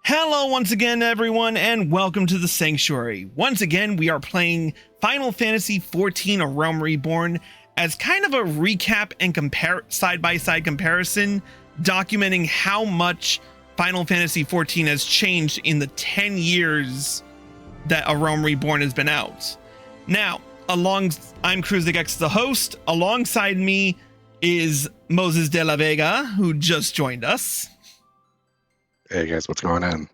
Hello once again, everyone, and welcome to the Sanctuary. Once again, we are playing Final Fantasy XIV A Realm Reborn as kind of a recap and side-by-side comparison, documenting how much Final Fantasy XIV has changed in the 10 years that A Realm Reborn has been out. Now, I'm Crusnik X, the host. Alongside me is Moses de la Vega, who just joined us. Hey guys, what's going on?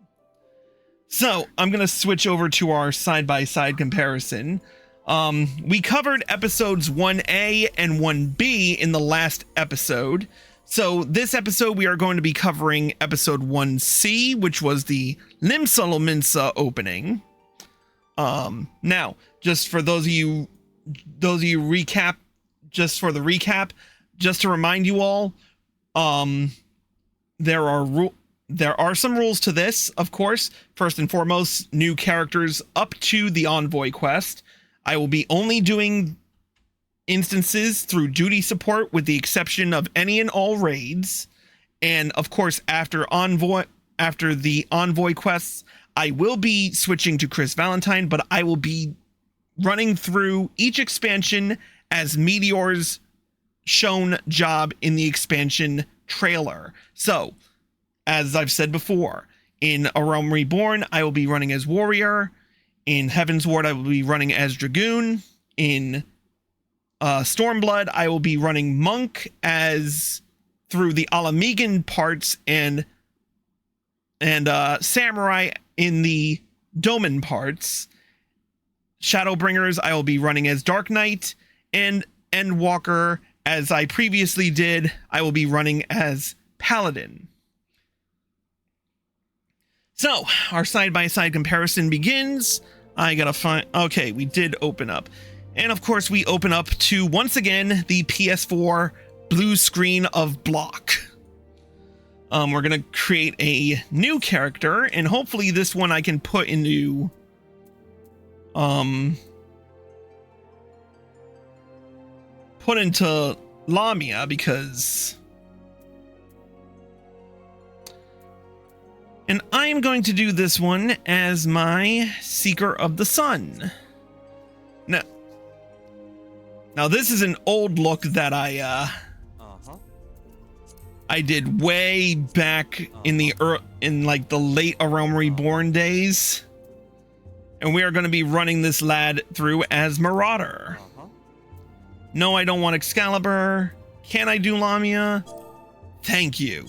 So I'm going to switch over to our side-by-side comparison. We covered episodes 1A and 1B in the last episode. So this episode, we are going to be covering episode 1C, which was the Limsa Lominsa opening. Now, just for those of you recap, just for the recap, just to remind you all, there are some rules to this, of course. First and foremost, new characters up to the Envoy quest. I will be only doing instances through duty support with the exception of any and all raids. And of course, after the Envoy quests, I will be switching to Chris Valentine, but I will be running through each expansion as Meteor's shown job in the expansion trailer. So, as I've said before, in A Realm Reborn, I will be running as Warrior. In Heaven's Ward, I will be running as Dragoon. In Stormblood, I will be running Monk as through the Alamegan parts and Samurai in the Doman parts. Shadowbringers, I will be running as Dark Knight, and Endwalker, as I previously did, I will be running as Paladin. So, our side-by-side comparison begins. I gotta find... Okay, we did open up. And of course, we open up to, once again, the PS4 blue screen of block. We're gonna create a new character, and hopefully this one I can put into... put into Lamia, because... And I'm going to do this one as my Seeker of the Sun. Now this is an old look that I did way back in the late A Realm Reborn days. And we are going to be running this lad through as Marauder. No, I don't want Excalibur. Can I do Lamia? Thank you.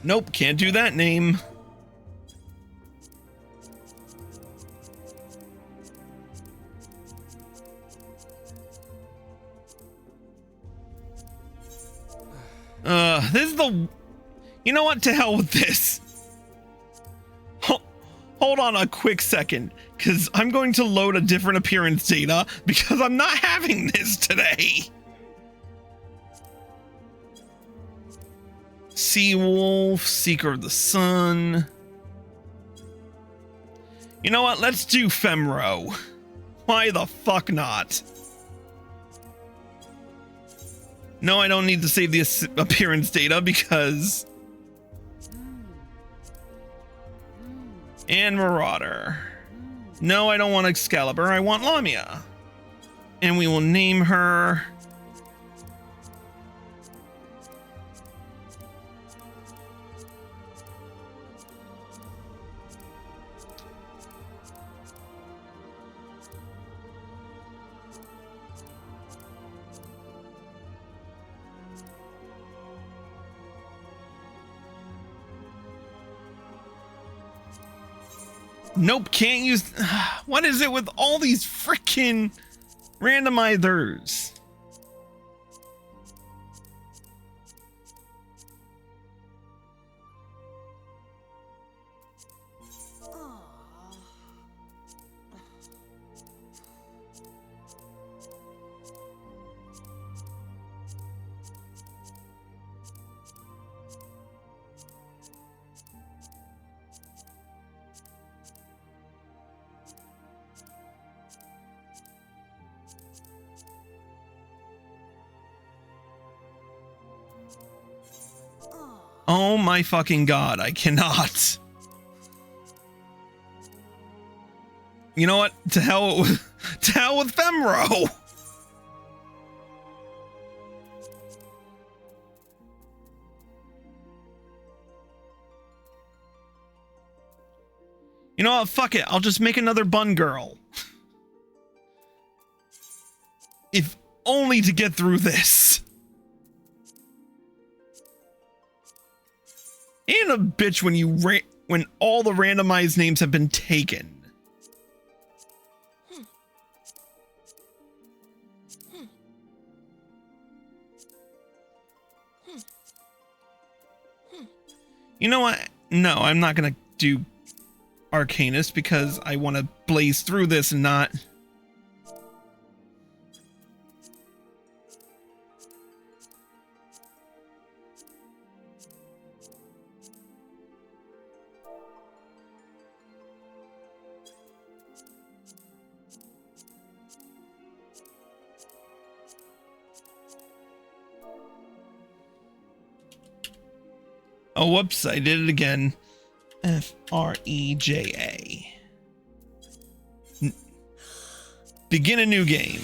Nope, can't do that name. This is the... You know what? To hell with this. Hold on a quick second, because I'm going to load a different appearance data, because I'm not having this today. Seawolf, Seeker of the Sun. You know what? Let's do Femro. Why the fuck not? No, I don't need to save the appearance data because... And Marauder. No, I don't want Excalibur. I want Lamia. And we will name her... Nope, can't use... What is it with all these freaking randomizers? Oh my fucking god, I cannot. You know what? To hell with Femro. You know what? Fuck it. I'll just make another bun girl. If only to get through this. And a bitch when all the randomized names have been taken. You know what? No, I'm not gonna do Arcanist because I want to blaze through this and not... Oh, whoops, I did it again. Freja. Begin a new game.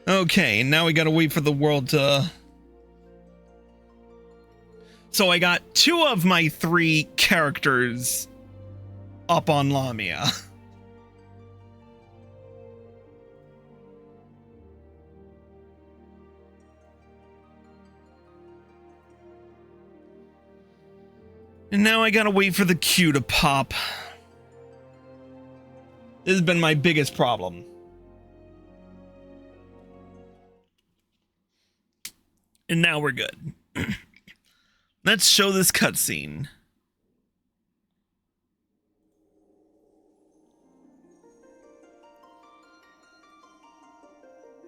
Okay, now we gotta wait for the world to... So I got 2 of my 3 characters up on Lamia. And now I gotta wait for the queue to pop. This has been my biggest problem. And now we're good. Let's show this cutscene.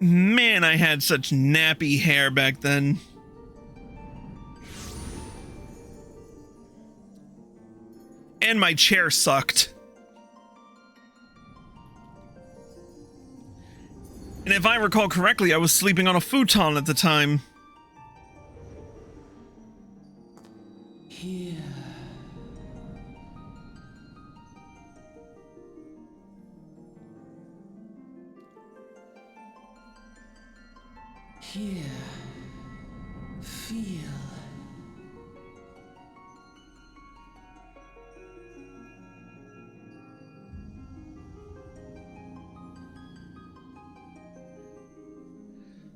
Man, I had such nappy hair back then. And my chair sucked. And if I recall correctly, I was sleeping on a futon at the time. Here. Here. Feel.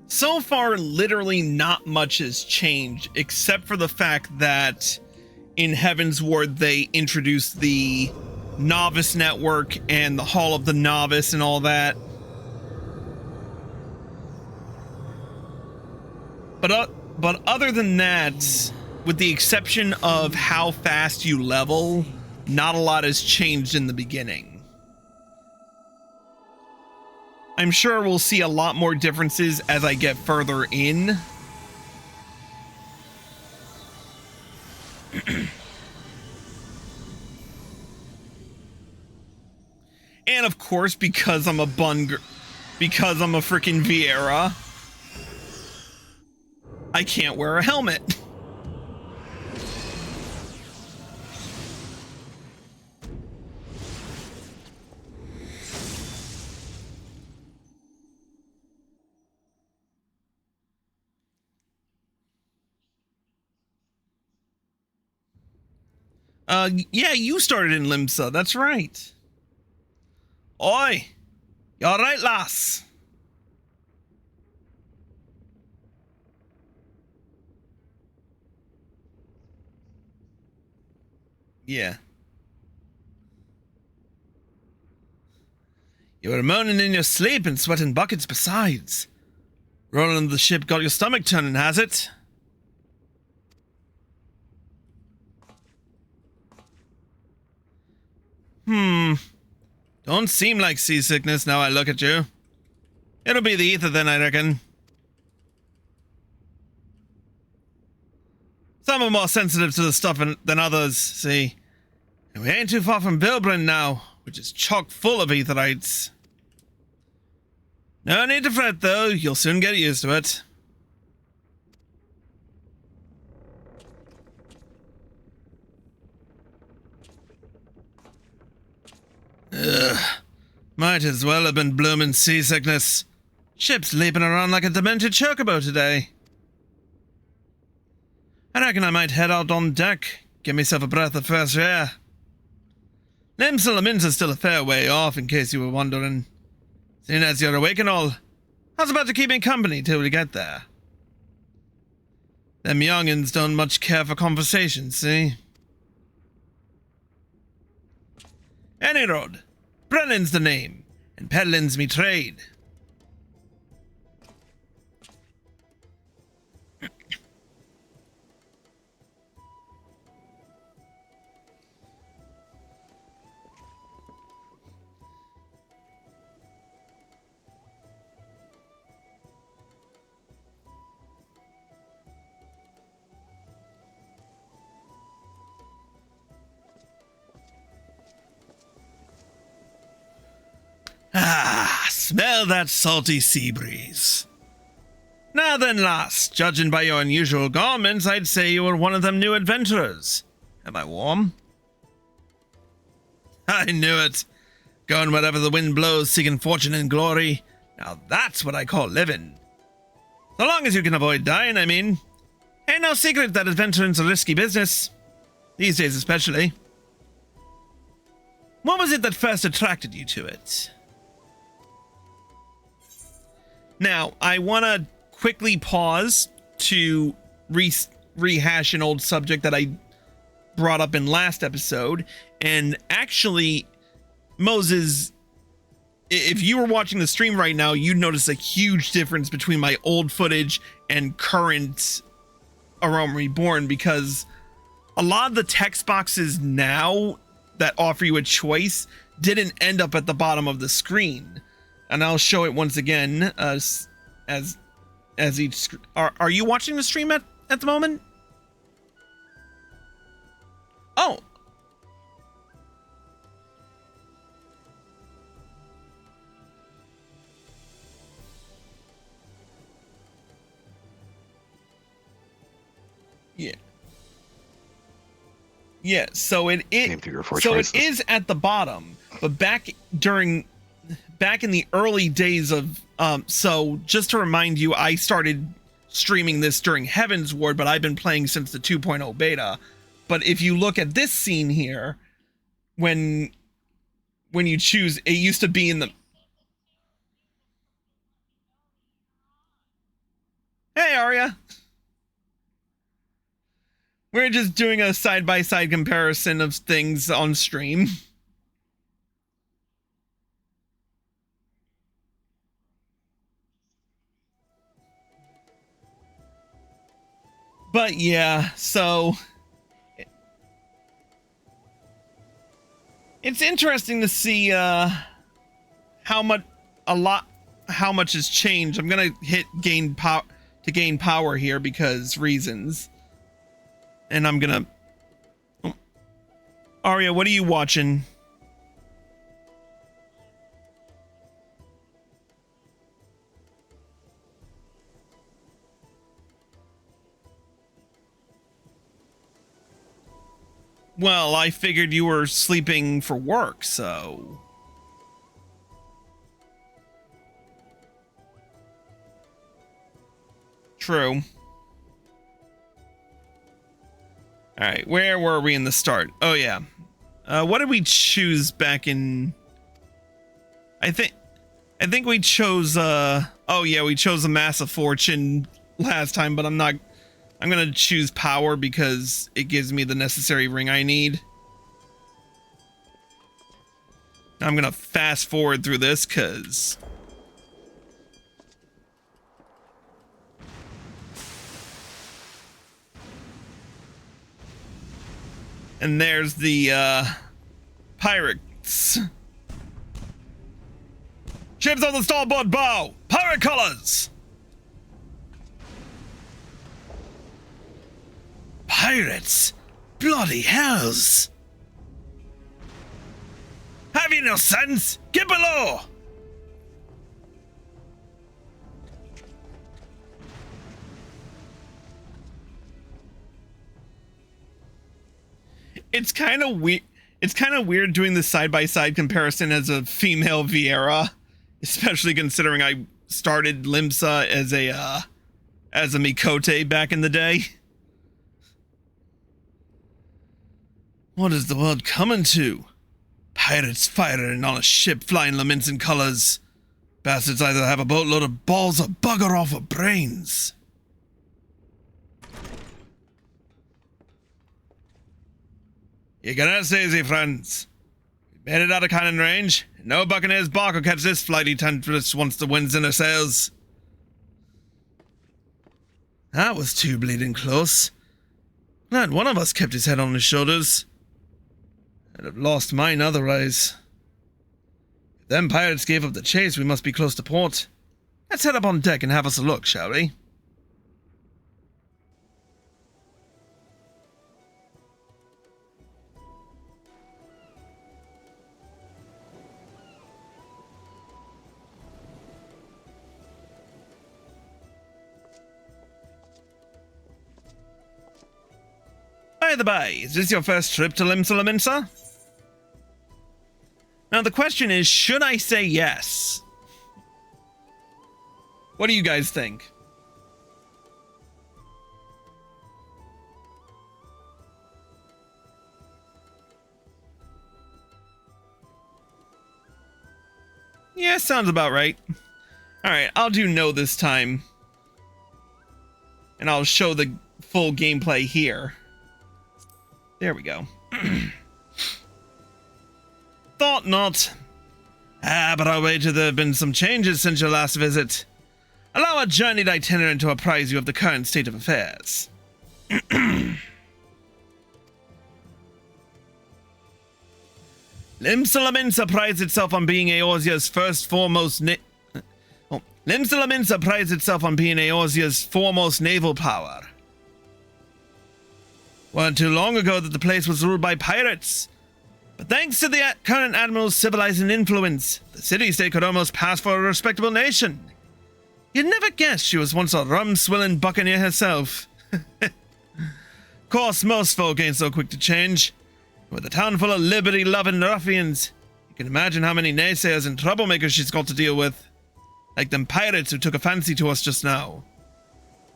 So far, literally not much has changed, except for the fact that in Heaven's Ward, they introduced the Novice Network and the Hall of the Novice and all that. But other than that, with the exception of how fast you level, not a lot has changed in the beginning. I'm sure we'll see a lot more differences as I get further in. And of course, because I'm a freaking Vieira, I can't wear a helmet. Yeah, you started in Limsa, that's right. Oi, you alright, lass? Yeah. You were moaning in your sleep and sweating buckets besides. Rolling on the ship got your stomach turning, has it? Don't seem like seasickness now I look at you. It'll be the ether then, I reckon. Some are more sensitive to the stuff than others, see. And we ain't too far from Bilbrin now, which is chock full of etherites. No need to fret, though. You'll soon get used to it. Ugh. Might as well have been bloomin' seasickness. Ship's leaping around like a demented chocobo today. I reckon I might head out on deck, give myself a breath of fresh air. Lim's still a fair way off, in case you were wondering. Seeing as you're awake and all, how's about to keep me company till we get there? Them young'uns don't much care for conversation, see? Any road. Brennan's the name, and peddling's me trade. Ah, smell that salty sea breeze. Now then, lass, judging by your unusual garments, I'd say you were one of them new adventurers. Am I warm? I knew it. Going wherever the wind blows, seeking fortune and glory. Now that's what I call living. So long as you can avoid dying, I mean. Ain't no secret that adventuring's a risky business. These days especially. What was it that first attracted you to it? Now, I want to quickly pause to rehash an old subject that I brought up in last episode. And actually, Moses, if you were watching the stream right now, you'd notice a huge difference between my old footage and current Reborn, because a lot of the text boxes now that offer you a choice didn't end up at the bottom of the screen. And I'll show it once again as each. Are you watching the stream at the moment? Oh. Yeah. Yeah. So it is at the bottom, but back in the early days of so just to remind you, I started streaming this during Heaven's Ward, but I've been playing since the 2.0 beta. But if you look at this scene here, when you choose, it used to be in the... Hey, Arya. We're just doing a side-by-side comparison of things on stream. But yeah, so it's interesting to see how much has changed. I'm gonna hit gain power here because reasons, and I'm gonna. Oh. Arya, what are you watching? Well, I figured you were sleeping for work, so... True. Alright, where were we in the start? Oh, yeah. What did we choose back in... I think we chose, oh, yeah, we chose a Mass of Fortune last time, but I'm gonna choose power because it gives me the necessary ring I need. I'm gonna fast forward through this because... And there's the, pirates. Ships on the starboard bow! Pirate colors! Pirates? Bloody hells! Have you no sense? Get below! It's kind of weird. It's kind of weird doing the side-by-side comparison as a female Viera, especially considering I started Limsa as a Mikote back in the day. What is the world coming to? Pirates firing on a ship flying Lamentin colors. Bastards either have a boatload of balls or bugger off with brains. You cannot say easy, friends. We made it out of cannon range. No buccaneer's bark will catch this flighty temptress once the wind's in her sails. That was too bleeding close. Glad one of us kept his head on his shoulders. I'd have lost mine otherwise. If them pirates gave up the chase, we must be close to port. Let's head up on deck and have us a look, shall we? By the by, is this your first trip to Limsa? Now the question is, should I say yes? What do you guys think? Yeah, sounds about right. Alright, I'll do no this time. And I'll show the full gameplay here. There we go. Thought not. But I wager there have been some changes since your last visit. Allow a journeyed itinerant to apprise you of the current state of affairs. Limsa prides itself on being Eorzea's foremost naval power. Weren't too long ago that the place was ruled by pirates. But thanks to the current admiral's civilizing influence, the city-state could almost pass for a respectable nation. You'd never guess she was once a rum-swilling buccaneer herself. Of course, most folk ain't so quick to change. With a town full of liberty-loving ruffians, you can imagine how many naysayers and troublemakers she's got to deal with. Like them pirates who took a fancy to us just now.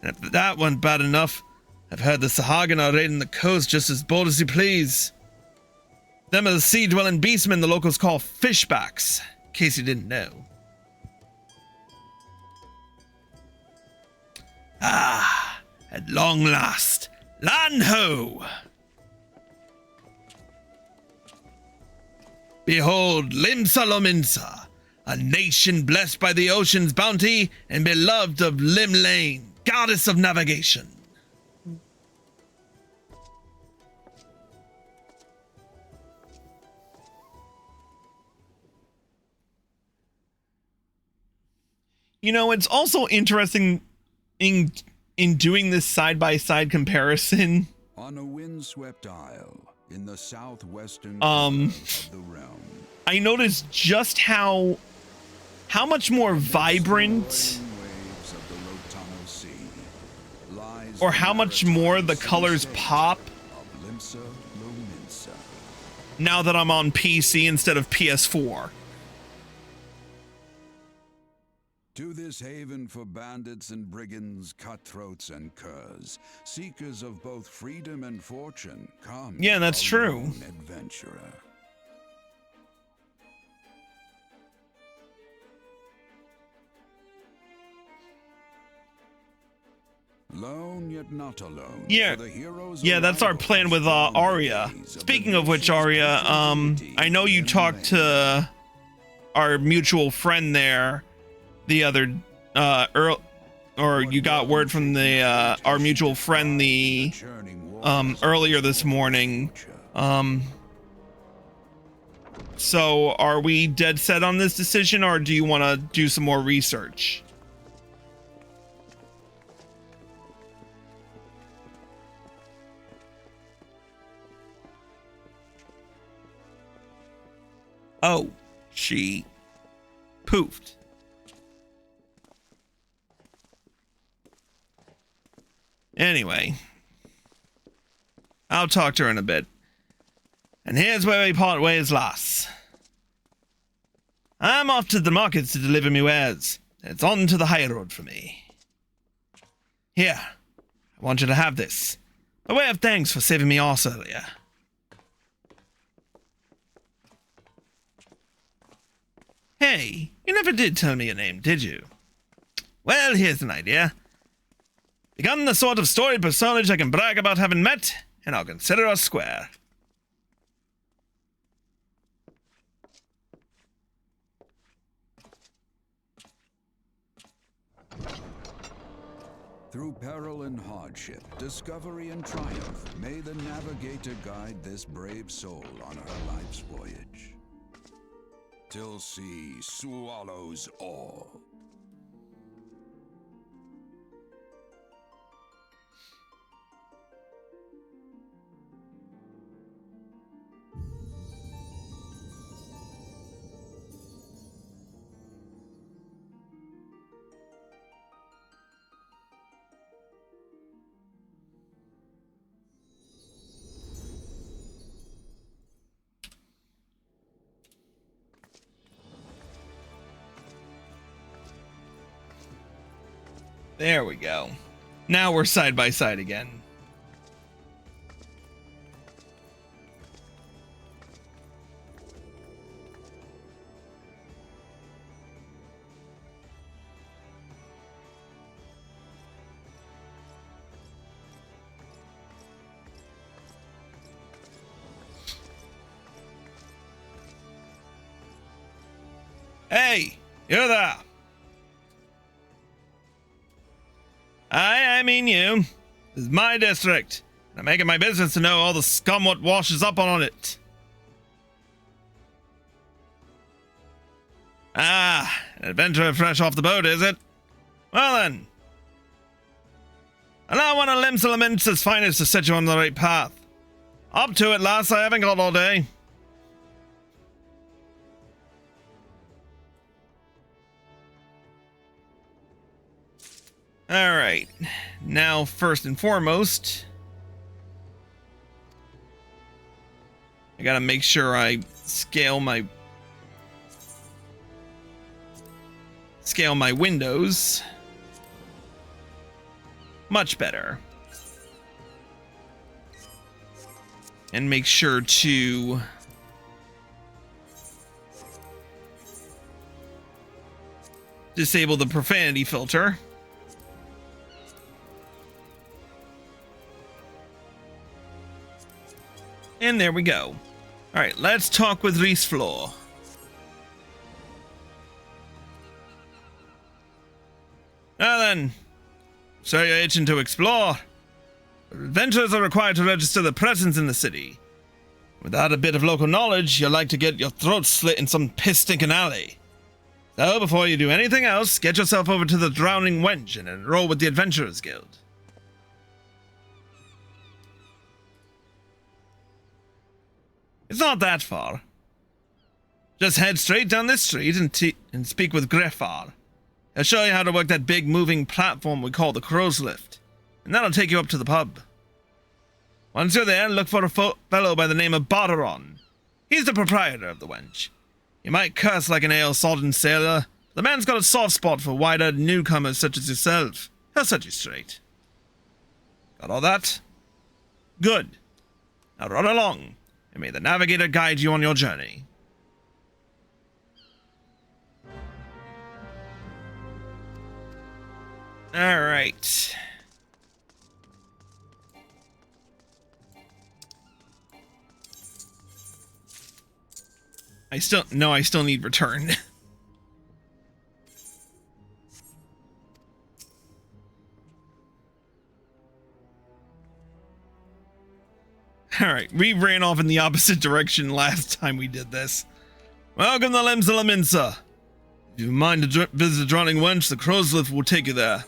And if that weren't bad enough, I've heard the Sahagin are raiding the coast just as bold as you please. Them are the sea-dwelling beastmen the locals call fishbacks, in case you didn't know. Ah, at long last, land ho! Behold, Limsa, a nation blessed by the ocean's bounty and beloved of Limlane, goddess of navigation. You know, it's also interesting in doing this side-by-side comparison. On a windswept isle in the southwestern of the realm, I noticed just how much more vibrant or how much more the colors pop now that I'm on PC instead of PS4. To this haven for bandits and brigands, cutthroats and curs, seekers of both freedom and fortune, come. Yeah, that's true. Adventurer. Lone yet not alone. Yeah, that's our plan with Arya. Speaking of which, Arya, I know you talked to our mutual friend there the other or you got word from the our mutual friend the earlier this morning. So are we dead set on this decision, or do you want to do some more research? Oh, she poofed. Anyway, I'll talk to her in a bit. And here's where we part ways, lass. I'm off to the markets to deliver me wares. It's on to the high road for me. Here, I want you to have this. A way of thanks for saving me arse earlier. Hey, you never did tell me your name, did you? Well, here's an idea. Become the sort of storied personage I can brag about having met, and I'll consider us square. Through peril and hardship, discovery and triumph, may the navigator guide this brave soul on her life's voyage. Till sea swallows all. There we go. Now we're side by side again. Hey, you there. I mean you. This is my district. I make it my business to know all the scum what washes up on it. Ah, an adventurer fresh off the boat, is it? Well then. Allow one of Lim's finest to set you on the right path. Up to it, lass, I haven't got all day. Alright, now first and foremost, I gotta make sure I scale my windows much better. And make sure to disable the profanity filter. And there we go. Alright, let's talk with Reese Floor. Now then, so you're itching to explore. Adventurers are required to register their presence in the city. Without a bit of local knowledge, you'll like to get your throat slit in some piss-stinking alley. So, before you do anything else, get yourself over to the Drowning Wench and enroll with the Adventurers Guild. It's not that far. Just head straight down this street and speak with Greffar. He'll show you how to work that big moving platform we call the Crow's Lift, and that'll take you up to the pub. Once you're there, look for a fellow by the name of Barteron. He's the proprietor of the wench. You might curse like an ale-sodden sailor. The man's got a soft spot for wide-eyed newcomers such as yourself. He'll set you straight. Got all that? Good. Now run along, and may the navigator guide you on your journey. All right. I still need return. Alright, we ran off in the opposite direction last time we did this. Welcome to Limbs of Laminsa. If you mind to visit the Drowning Wench, the Crow's Lift will take you there.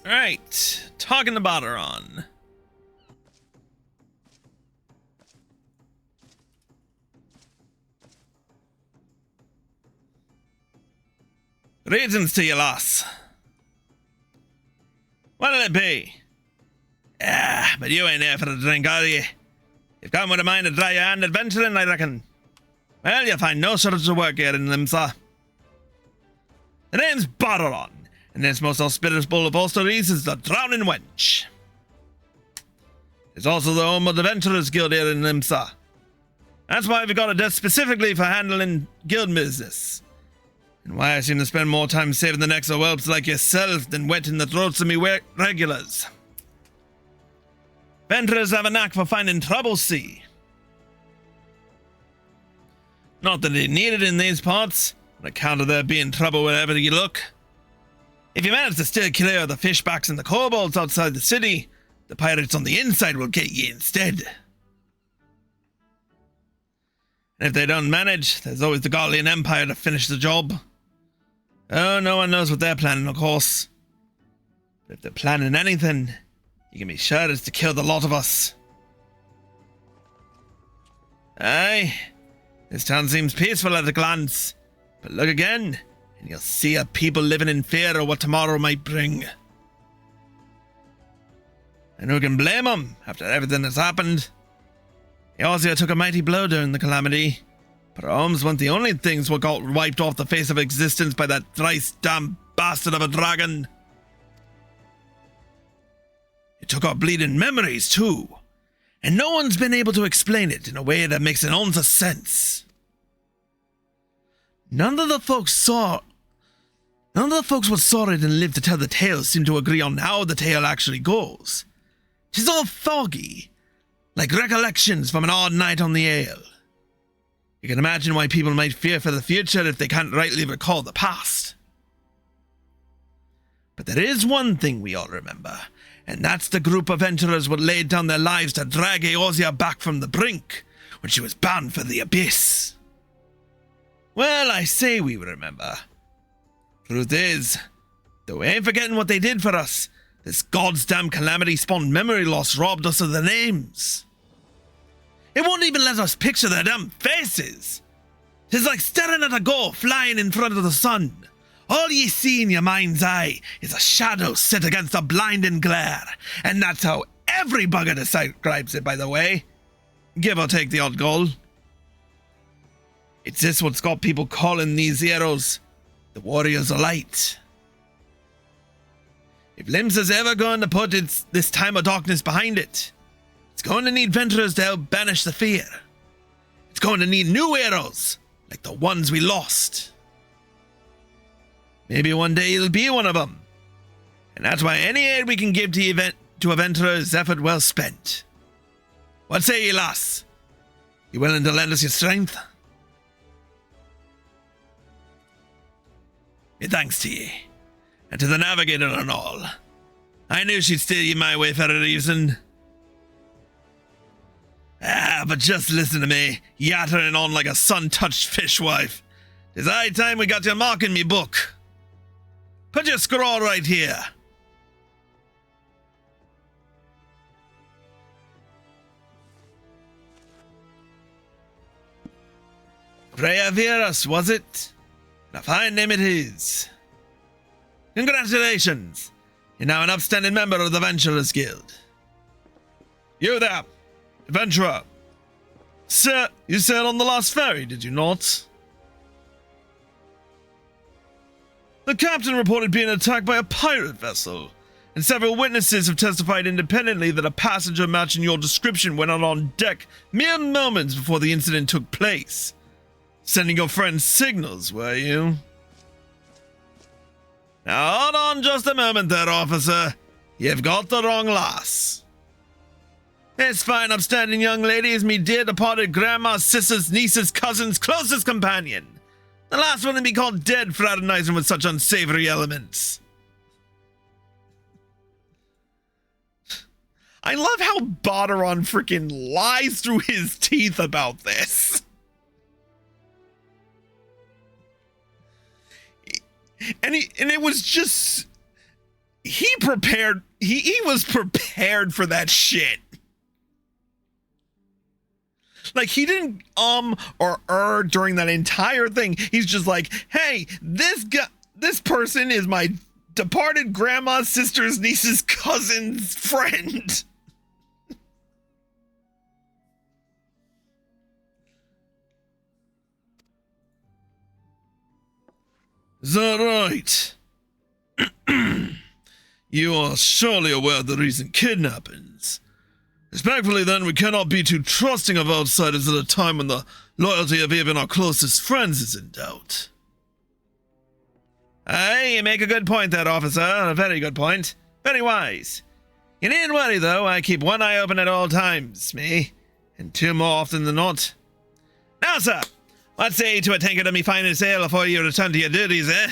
Alright, talking to Barteron. Greetings to you, lass. What'll it be? Ah, but you ain't here for a drink, are you? You've come with a mind to try your hand adventuring, I reckon. Well, you'll find no shortage of work here in Limsa. The name's Barron, and this most hospitable of all stories is the Drowning Wench. It's also the home of the Adventurers Guild here in Limsa. That's why we've got a desk specifically for handling guild business. And why I seem to spend more time saving the necks of whelps like yourself than wetting the throats of me regulars. Adventurers have a knack for finding trouble, see. Not that they need it in these parts, on account of there being trouble wherever you look. If you manage to steer clear of the fishbacks and the kobolds outside the city, the pirates on the inside will get you instead. And if they don't manage, there's always the Garlean Empire to finish the job. Oh, no one knows what they're planning, of course. But if they're planning anything, you can be sure it's to kill the lot of us. Aye, this town seems peaceful at a glance, but look again, and you'll see a people living in fear of what tomorrow might bring. And who can blame them after everything that's happened? Eorzea took a mighty blow during the calamity, but our homes weren't the only things what got wiped off the face of existence by that thrice-damned bastard of a dragon. It took our bleeding memories, too, and no one's been able to explain it in a way that makes an ounce of sense. None of the folks what saw it and lived to tell the tale seem to agree on how the tale actually goes. 'Tis all foggy, like recollections from an odd night on the ale. You can imagine why people might fear for the future if they can't rightly recall the past. But there is one thing we all remember, and that's the group of adventurers what laid down their lives to drag Eorzea back from the brink when she was bound for the abyss. Well, I say we remember. Truth is, though we ain't forgetting what they did for us, this goddamn calamity spawned memory loss robbed us of their names. It won't even let us picture their damn faces. 'Tis like staring at a gull flying in front of the sun. All ye see in your mind's eye is a shadow set against a blinding glare, and that's how every bugger describes it, by the way. Give or take the odd gull. It's this what's got people calling these heroes the Warriors of Light. If Limsa's ever going to put this time of darkness behind it, it's going to need adventurers to help banish the fear. It's going to need new heroes, like the ones we lost. Maybe one day you'll be one of them. And that's why any aid we can give to adventurers is effort well spent. What say ye, lass? You willing to lend us your strength? Me thanks to ye. And to the Navigator and all. I knew she'd steer you my way for a reason. But just listen to me, yattering on like a sun-touched fishwife. 'Tis high time we got your mark in me book. Put your scrawl right here. Freya Virus, was it? And a fine name it is. Congratulations! You're now an upstanding member of the Adventurers Guild. You there, adventurer. Sir, you sailed on the last ferry, did you not? The captain reported being attacked by a pirate vessel, and several witnesses have testified independently that a passenger matching your description went out on deck mere moments before the incident took place. Sending your friend signals, were you? Now hold on just a moment there, officer. You've got the wrong lass. This fine upstanding young lady is me dear departed grandma's sister's niece's cousin's closest companion. The last one to be called dead fraternizing with such unsavory elements. I love how Barron freaking lies through his teeth about this. And it was just, he was prepared for that shit. Like, he didn't or during that entire thing. He's just like, hey, this guy, this person is my departed grandma's sister's niece's cousin's friend. Is that right? You are surely aware of the recent kidnappings. Respectfully, then, we cannot be too trusting of outsiders at a time when the loyalty of even our closest friends is in doubt. Aye, you make a good point there, officer. A very good point. Very wise. You needn't worry, though. I keep one eye open at all times, me. And two more often than not. Now, sir, what say you to a tankard of me finest ale before you return to your duties, eh?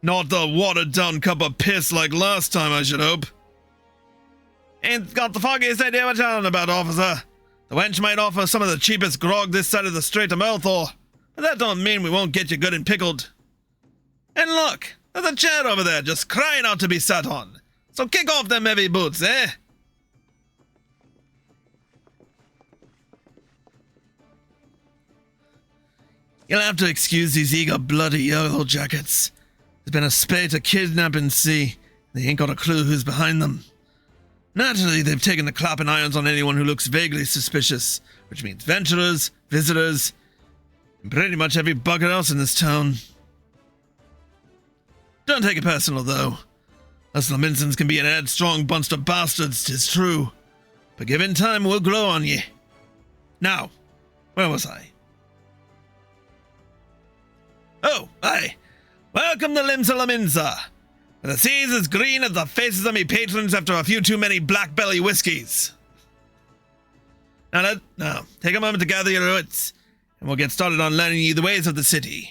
Not the watered-down cup of piss like last time, I should hope. Ain't got the foggiest idea what you're on about, officer. The wench might offer some of the cheapest grog this side of the Strait of Melthor, but that don't mean we won't get you good and pickled. And look, there's a chair over there just crying out to be sat on. So kick off them heavy boots, eh? You'll have to excuse these eager bloody yellow jackets. There's been a spate of kidnapping, see. They ain't got a clue who's behind them. Naturally, they've taken the clapping irons on anyone who looks vaguely suspicious, which means venturers, visitors, and pretty much every bugger else in this town. Don't take it personal, though. Us Laminsons can be an headstrong bunch of bastards, 'tis true. But given time, we'll glow on ye. Now, where was I? Oh, aye. Welcome to Limsa Laminsa. The sea's as green as the faces of me patrons after a few too many black belly whiskies. Now, take a moment to gather your wits, and we'll get started on learning you the ways of the city.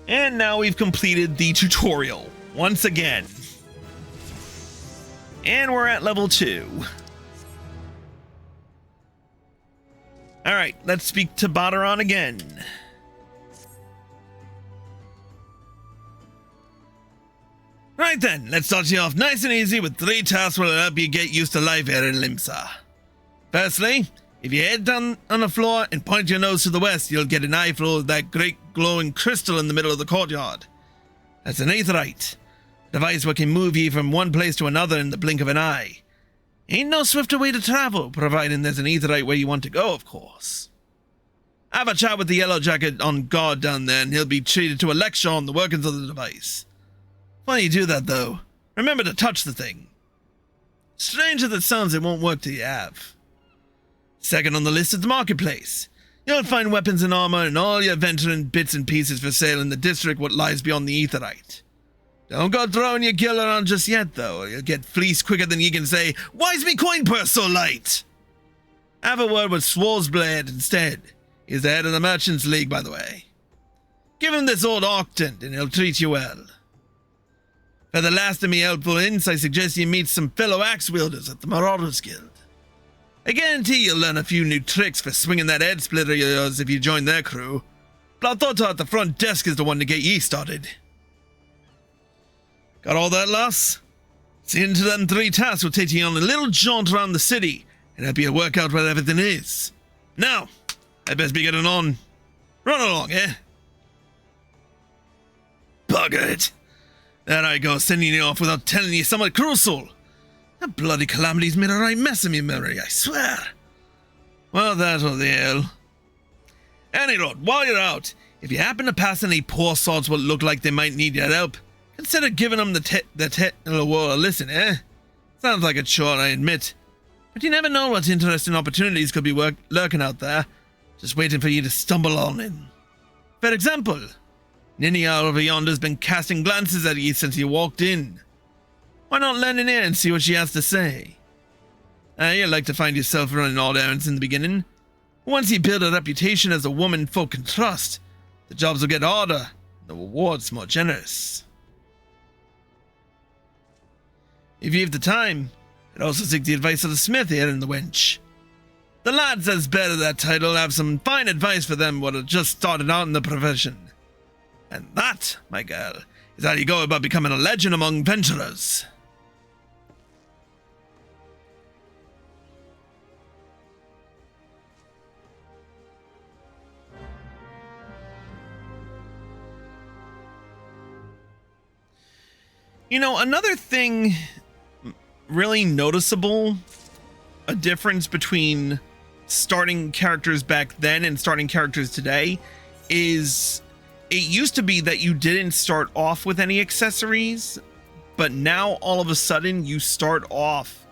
And now we've completed the tutorial, once again. And we're at level 2. Alright, let's speak to Badaron again. Right then, let's start you off nice and easy with 3 tasks that will help you get used to life here in Limsa. Firstly, if you head down on the floor and point your nose to the west, you'll get an eyeful of that great glowing crystal in the middle of the courtyard. That's an aetherite, a device that can move you from one place to another in the blink of an eye. Ain't no swifter way to travel, providing there's an aetherite where you want to go, of course. Have a chat with the yellow jacket on guard down there, and he'll be treated to a lecture on the workings of the device. When you do that, though, remember to touch the thing. Strange as it sounds, it won't work till you have. Second on the list is the marketplace. You'll find weapons and armor and all your venturing bits and pieces for sale in the district what lies beyond the aetherite. Don't go throwing your gear around just yet, though, or you'll get fleeced quicker than you can say, "Why's me coin purse so light?" Have a word with Swarsblade instead. He's the head of the Merchants League, by the way. Give him this old Octant, and he'll treat you well. For the last of me helpful hints, I suggest you meet some fellow axe wielders at the Marauders Guild. I guarantee you'll learn a few new tricks for swinging that head splitter of yours if you join their crew. Platota at the front desk is the one to get ye started. Got all that, lass? Seeing to them 3 tasks will take you on a little jaunt around the city and help you work out where everything is. Now, I'd best be getting on. Run along, eh? Bugger it. There I go, sending you off without telling you somewhat crucial. That bloody calamity's made a right mess of me, Mary, I swear. Well, that or the ale. Any road, while you're out, if you happen to pass any poor sorts what look like they might need your help, consider giving them the a listen, eh? Sounds like a chore, I admit. But you never know what interesting opportunities could be lurking out there, just waiting for you to stumble on in. For example, Ninny over yonder's been casting glances at you since you walked in. Why not lend an ear and see what she has to say? You'd like to find yourself running odd errands in the beginning. Once you build a reputation as a woman folk can trust, the jobs will get harder, and the rewards more generous. If you have the time, I'd also seek the advice of the smith here in the wench. The lads as bear that title have some fine advice for them what have just started out in the profession. And that, my girl, is how you go about becoming a legend among venturers. You know, another thing really noticeable, a difference between starting characters back then and starting characters today, is it used to be that you didn't start off with any accessories, but now all of a sudden you start off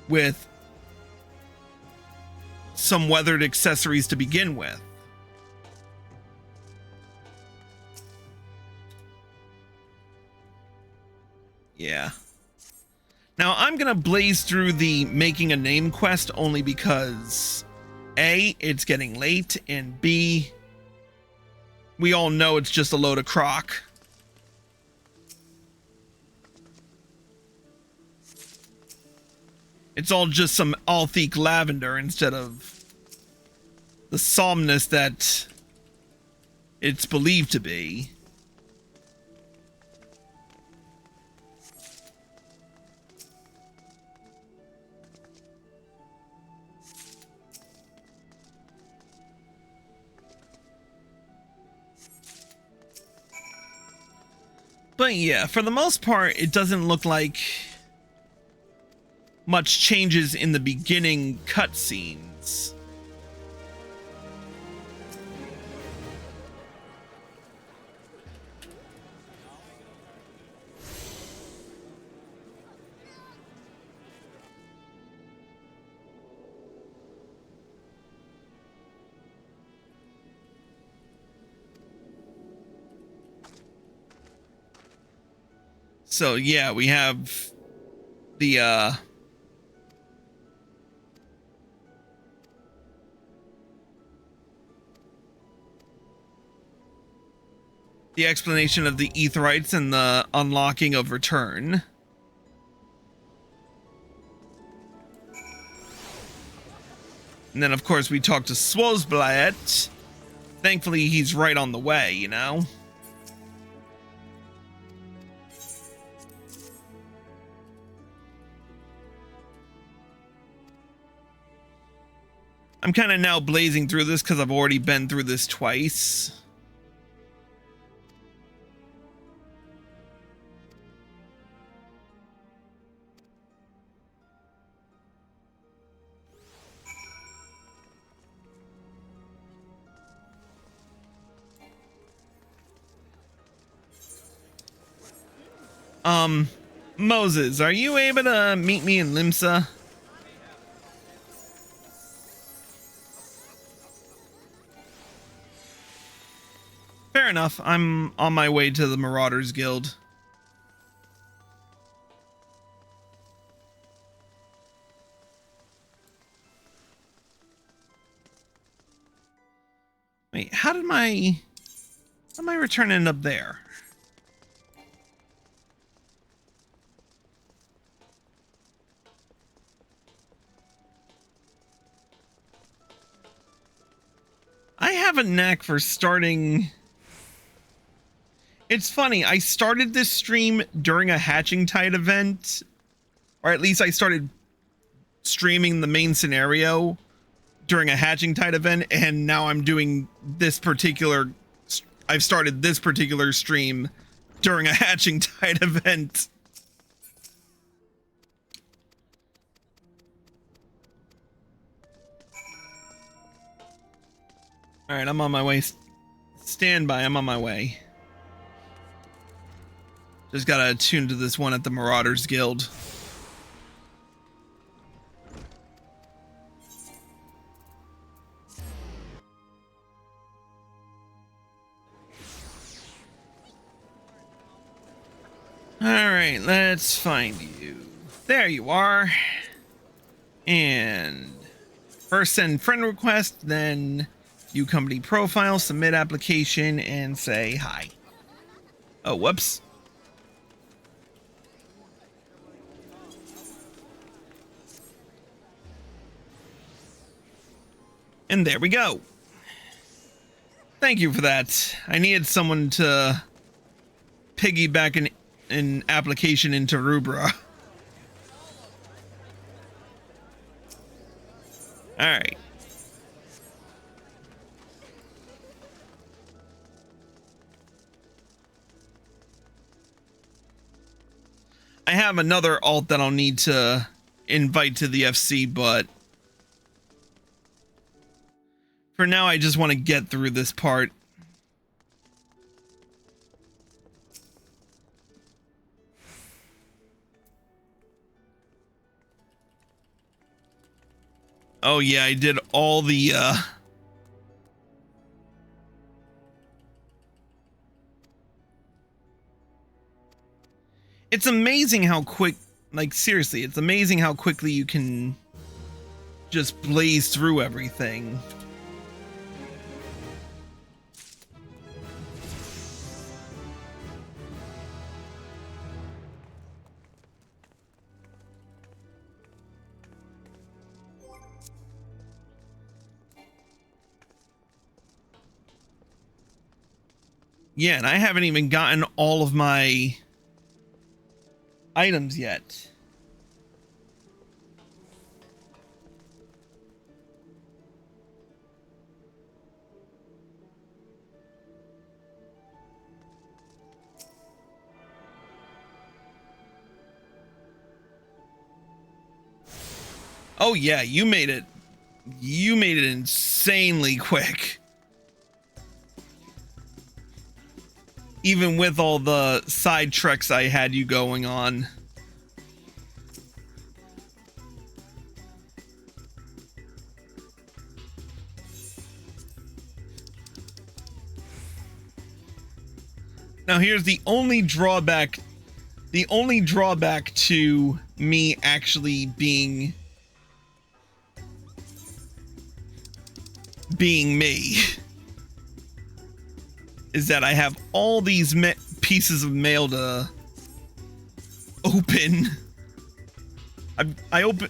with some weathered accessories to begin with. Yeah. Now I'm gonna blaze through the making a name quest only because A, it's getting late, and B, we all know it's just a load of crock. It's all just some Altheek lavender instead of the somnus that it's believed to be. But yeah, for the most part, it doesn't look like much changes in the beginning cutscenes. So yeah, we have the explanation of the Aetherites and the unlocking of Return. And then of course we talked to Swozblaet. Thankfully he's right on the way, you know? I'm kind of now blazing through this because I've already been through this twice. Moses, are you able to meet me in Limsa? Fair enough. I'm on my way to the Marauders Guild. Wait, how did my return end up there? I have a knack for starting. It's funny, I started this stream during a Hatching Tide event, or at least I started streaming the main scenario during a Hatching Tide event, and now I'm doing this particular, I've started this particular stream during a Hatching Tide event. All right, I'm on my way. Stand by, I'm on my way. Just gotta attune to this one at the Marauders Guild. Alright, let's find you. There you are. And first send friend request, then view company profile, submit application, and say hi. Oh, whoops. And there we go. Thank you for that. I needed someone to piggyback an application into Rubra. All right. I have another alt that I'll need to invite to the FC, but for now I just want to get through this part. Oh yeah, I did all the It's amazing how quick, like seriously, it's amazing how quickly you can just blaze through everything. Yeah, and I haven't even gotten all of my items yet. Oh yeah, you made it. You made it insanely quick. Even with all the side treks I had you going on. Now here's the only drawback. The only drawback to me actually being me is that I have all these pieces of mail to open. I open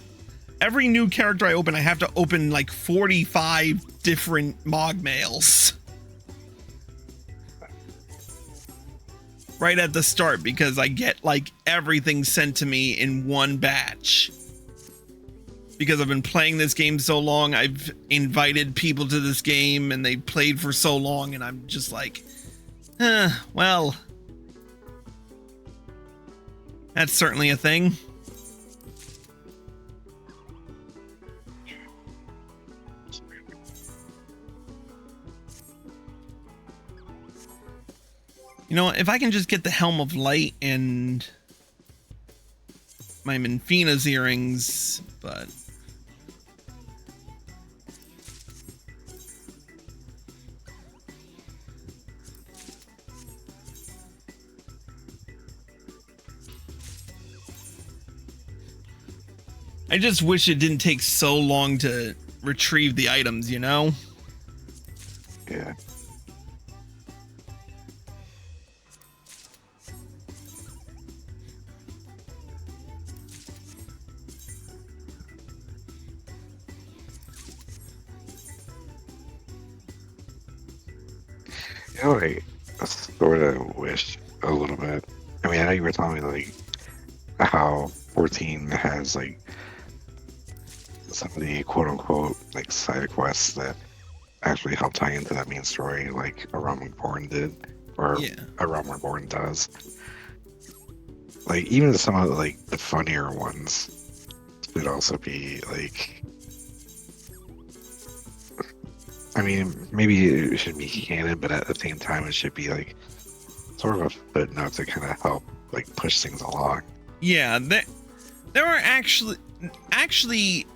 every new character I open. I have to open like 45 different Mog mails right at the start because I get like everything sent to me in one batch. Because I've been playing this game so long, I've invited people to this game and they played for so long, and I'm just like, well, that's certainly a thing. You know, if I can just get the Helm of Light and my Menfina's earrings, but I just wish it didn't take so long to retrieve the items, you know? Yeah. You know, I sort of wish a little bit. I mean, I know you were telling me like how 14 has like some of the quote unquote like side quests that actually help tie into that main story, like A Realm Reborn did, or Yeah. A Realm Reborn does. Like even some of like the funnier ones could also be like. I mean, maybe it should be canon, but at the same time, it should be like sort of a footnote to kind of help like push things along. Yeah, there are actually,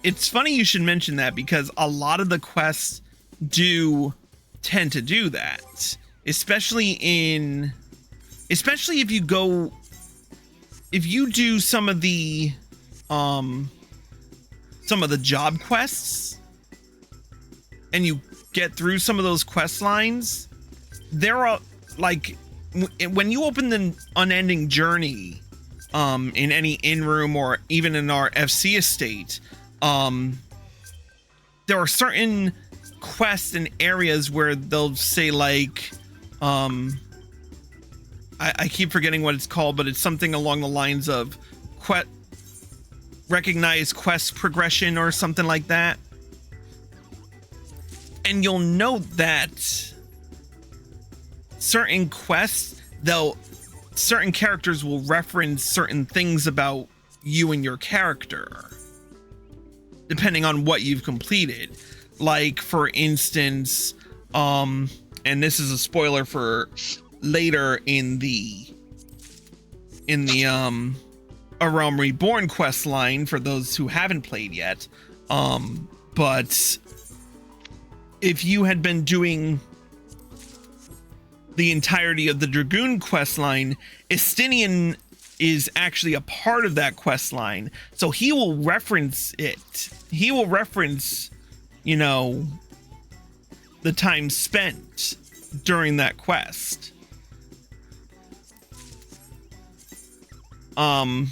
it's funny you should mention that because a lot of the quests do tend to do that, especially if you do some of the job quests and you get through some of those quest lines, there are like when you open the Unending Journey in any in-room or even in our FC estate, there are certain quests and areas where they'll say like I keep forgetting what it's called, but it's something along the lines of recognize quest progression or something like that. And you'll note that certain quests, they'll certain characters will reference certain things about you and your character, depending on what you've completed. Like, for instance, and this is a spoiler for later in the A Realm Reborn quest line for those who haven't played yet. But if you had been doing the entirety of the Dragoon quest line, Estinian is actually a part of that quest line, so he will reference it. He will reference, you know, the time spent during that quest. Or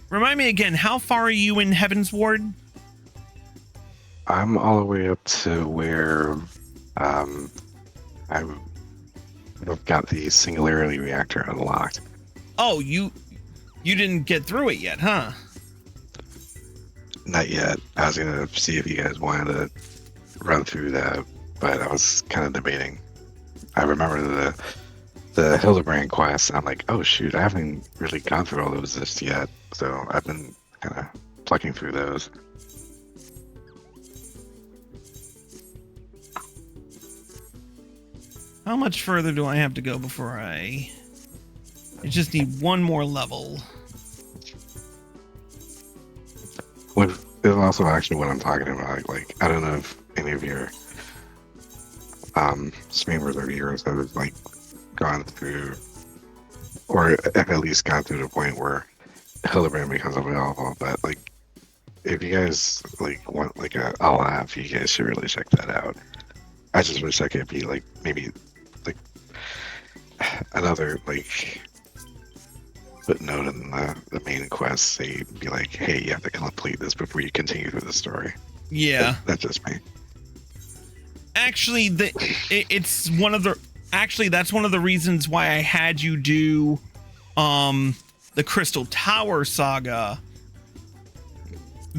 remind me again, how far are you in Heaven's Ward? I'm all the way up to where I've got the singularity reactor unlocked. Oh, you didn't get through it yet, huh? Not yet. I was gonna see if you guys wanted to run through that, but I was kind of debating. I remember the Hildebrand quest. I'm like, oh shoot, I haven't really gone through all those just yet, so I've been kind of plucking through those. How much further do I have to go before I just need one more level? What is also actually what I'm talking about. Like, I don't know if any of your streamers or viewers have like gone through, or have at least gone through the point where Hildebrand becomes available. But like, if you guys like want like a laugh, you guys should really check that out. I just wish I could be like maybe like another like footnote in the main quest. Say, be like, hey, you have to complete this before you continue through the story. Yeah, that's just me. Actually, it's one of the. Actually, that's one of the reasons why I had you do the Crystal Tower saga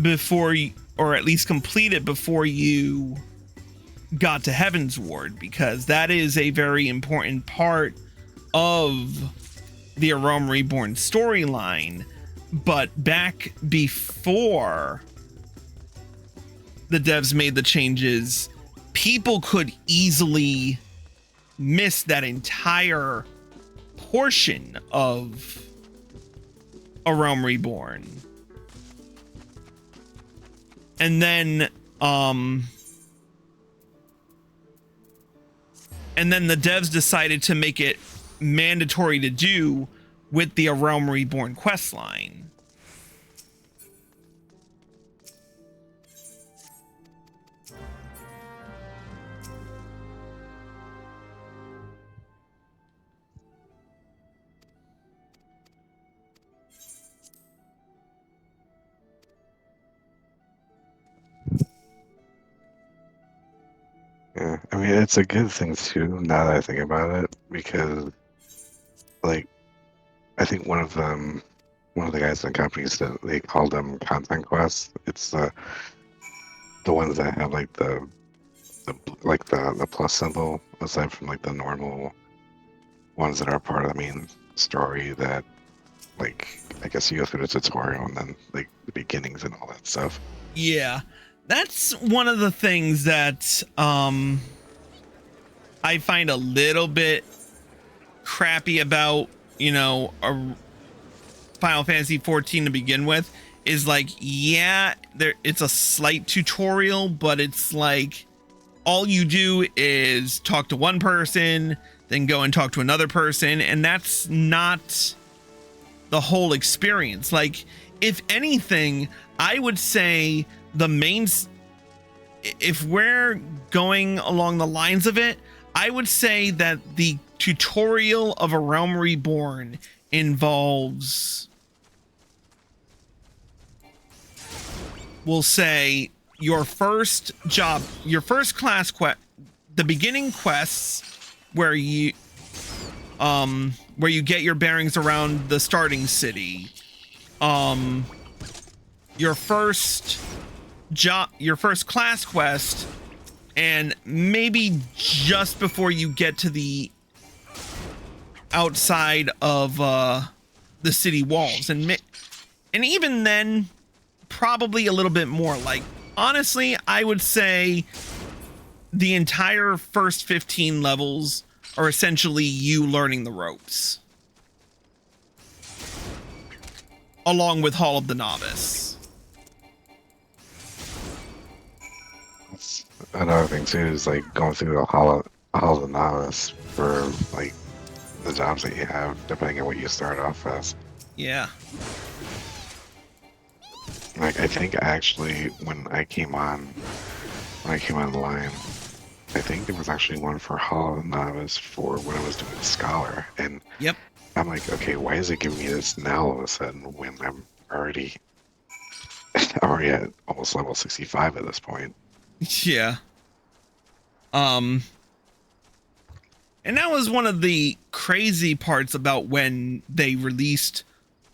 before you, or at least complete it before you got to Heaven's Ward, because that is a very important part of the A Realm Reborn storyline. But back before the devs made the changes, people could easily miss that entire portion of A Realm Reborn. And then the devs decided to make it mandatory to do with the A Realm Reborn questline. Yeah, I mean, it's a good thing too, now that I think about it, because, like, I think one of the guys in the company said they called them content quests. It's the ones that have like the plus symbol, aside from like the normal ones that are part of the main story. That, like, I guess you go through the tutorial and then like the beginnings and all that stuff. Yeah. That's one of the things that I find a little bit crappy about, you know, a Final Fantasy XIV to begin with, is like, yeah, it's a slight tutorial, but it's like all you do is talk to one person, then go and talk to another person, and that's not the whole experience. Like, if anything, I would say if we're going along the lines of it, I would say that the tutorial of A Realm Reborn involves, we'll say, your first class quest, the beginning quests where you get your bearings around the starting city, your first your first class quest, and maybe just before you get to the outside of the city walls, and even then, probably a little bit more. Like, honestly, I would say the entire first 15 levels are essentially you learning the ropes, along with Hall of the Novice. Another thing too is like going through the Hall of the Novice for like the jobs that you have, depending on what you start off as. Yeah. Like, I think actually when I came online, I think there was actually one for Hall of the Novice for when I was doing Scholar, and Yep. I'm like, okay, why is it giving me this now all of a sudden when I'm already at almost level 65 at this point? Yeah. And that was one of the crazy parts about when they released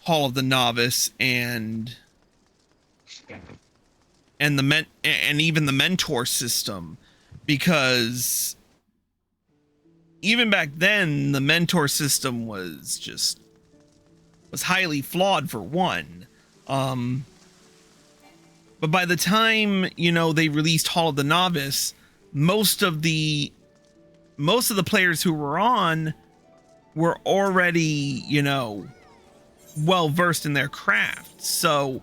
Hall of the Novice and even the mentor system, because even back then the mentor system was highly flawed, for one. But by the time, they released Hall of the Novice, most of the players who were on were already, well versed in their craft. So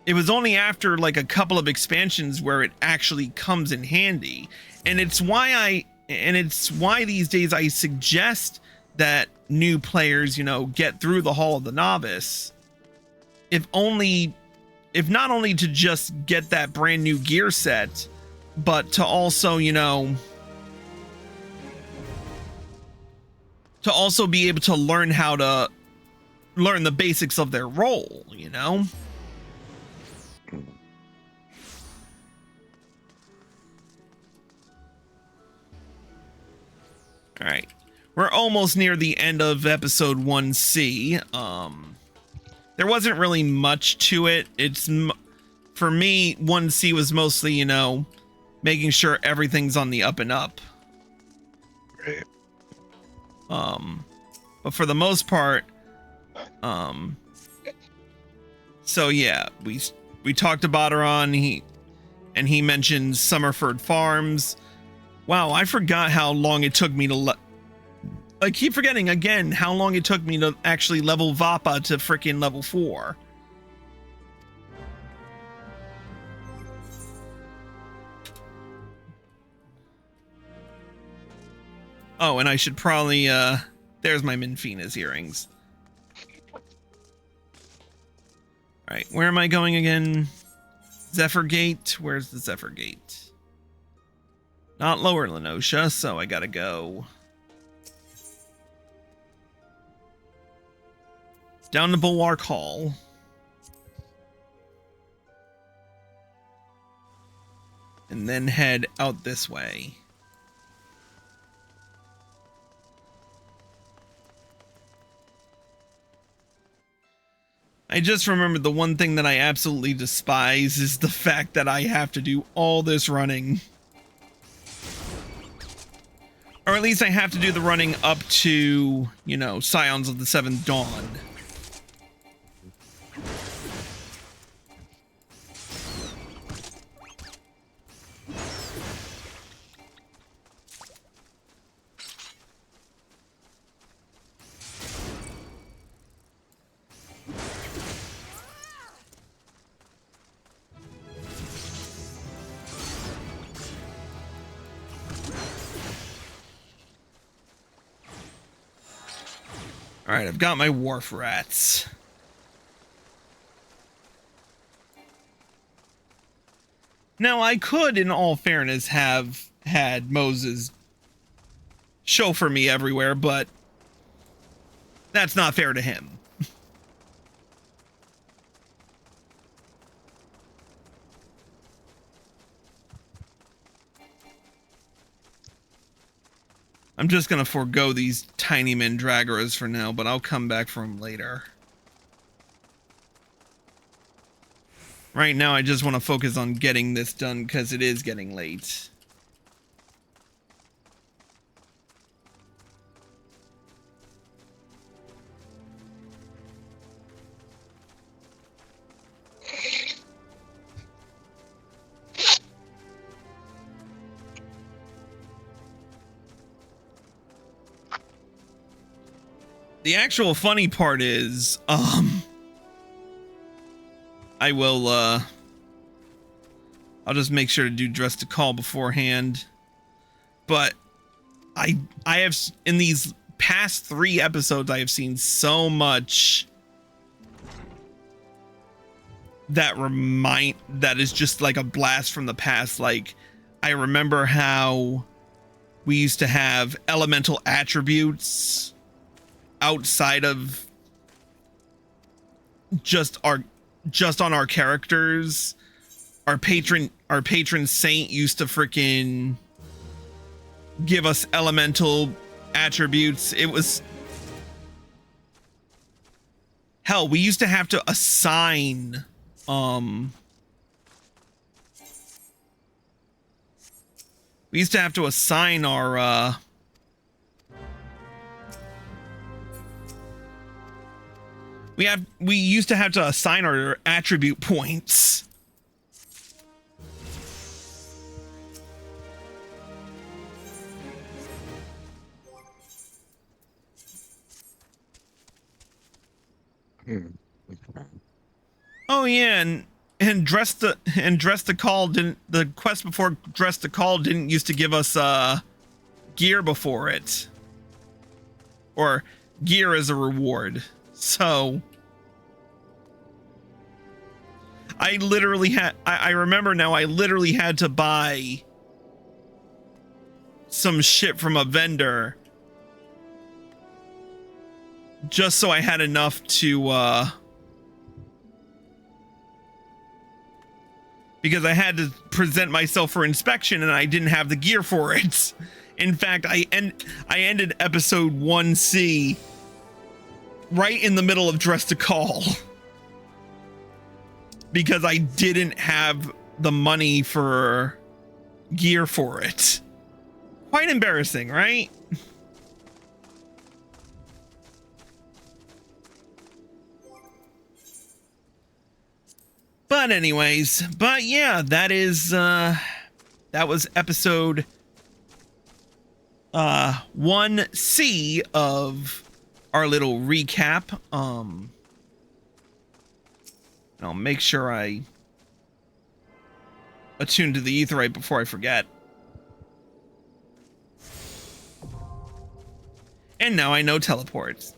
it was only after like a couple of expansions where it actually comes in handy. And it's why these days I suggest that new players, get through the Hall of the Novice, if not only to just get that brand new gear set, but to also, to also be able to learn how to learn the basics of their role, All right. We're almost near the end of episode 1C. There wasn't really much to it. For me, 1C was mostly, making sure everything's on the up and up. Right. But for the most part, so yeah, we talked to Baderon, he mentioned Summerford Farms. Wow, I forgot how long it took me to I keep forgetting again how long it took me to actually level Vappa to freaking level 4. Oh, and I should probably, there's my Minfina's earrings. Alright, where am I going again? Zephyr Gate? Where's the Zephyr Gate? Not Lower Lenosha, so I gotta go down to Bulwark Hall. And then head out this way. I just remembered the one thing that I absolutely despise is the fact that I have to do all this running. Or at least I have to do the running up to, Scions of the Seventh Dawn. Alright, I've got my wharf rats. Now, I could, in all fairness, have had Moses chauffeur me everywhere, but that's not fair to him. I'm just gonna forego these tiny Mandragoras for now, but I'll come back for them later. Right now, I just want to focus on getting this done because it is getting late. The actual funny part is, I'll just make sure to do dress to call beforehand. But I have, in these past 3 episodes, I have seen so much that is just like a blast from the past. Like, I remember how we used to have elemental attributes outside of just on our characters. Our patron saint used to freaking give us elemental attributes. It was hell, we used to have to assign our we used to have to assign our attribute points. Oh yeah, and dress to call didn't, the quest before dress to call didn't used to give us gear before it, or gear as a reward. So I literally had, I remember now, I literally had to buy some shit from a vendor just so I had enough to because I had to present myself for inspection and I didn't have the gear for it. In fact, I ended episode 1C right in the middle of dress to call because I didn't have the money for gear for it. Quite embarrassing, right? But anyways, but yeah, that was episode 1C of our little recap. I'll make sure I attune to the aetheryte before I forget. And now I know teleports.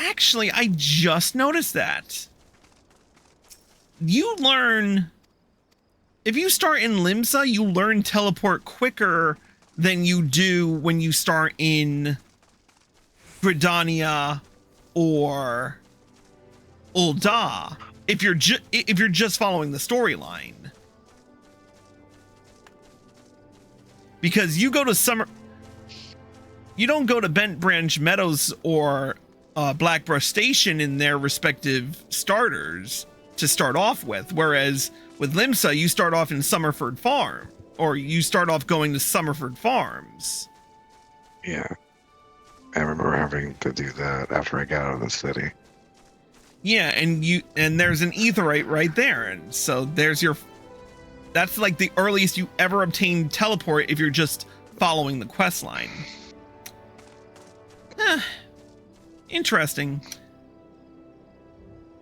Actually, I just noticed that. You learn, if you start in Limsa, you learn teleport quicker than you do when you start in Gridania or Ul'dah, if you're just following the storyline. Because you go to you don't go to Bent Branch Meadows or Blackbrush Station in their respective starters to start off with, whereas with Limsa you start off in Summerford Farm, or you start off going to Summerford Farms. Yeah, I remember having to do that after I got out of the city. Yeah, and there's an aetheryte right there, and so that's like the earliest you ever obtain teleport if you're just following the quest line. Interesting.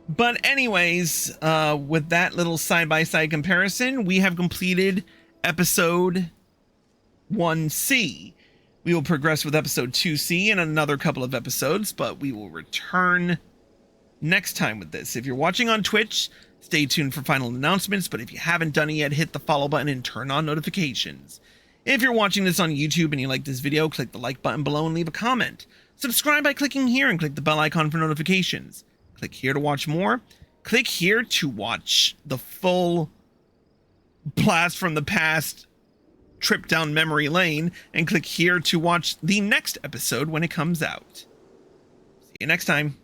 But anyways, with that little side-by-side comparison, we have completed episode 1C. We will progress with episode 2C in another couple of episodes, but we will return next time with this. If you're watching on Twitch, stay tuned for final announcements, but if you haven't done it yet, hit the follow button and turn on notifications. If you're watching this on YouTube and you like this video, click the like button below and leave a comment. Subscribe by clicking here and click the bell icon for notifications. Click here to watch more. Click here to watch the full blast from the past trip down memory lane, and click here to watch the next episode when it comes out. See you next time.